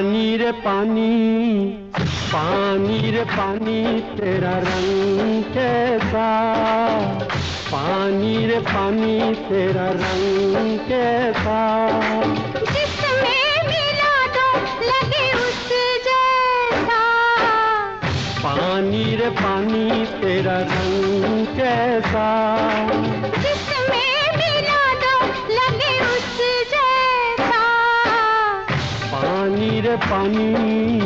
पानी रे पानी, पानी रे पानी तेरा रंग कैसा, पानी रे पानी तेरा रंग कैसा, जिसमें मिला दो लगे उस जैसा, पानी रे पानी तेरा रंग कैसा, जिसमें मिला दो लगे उस जैसा, पानी रे पानी।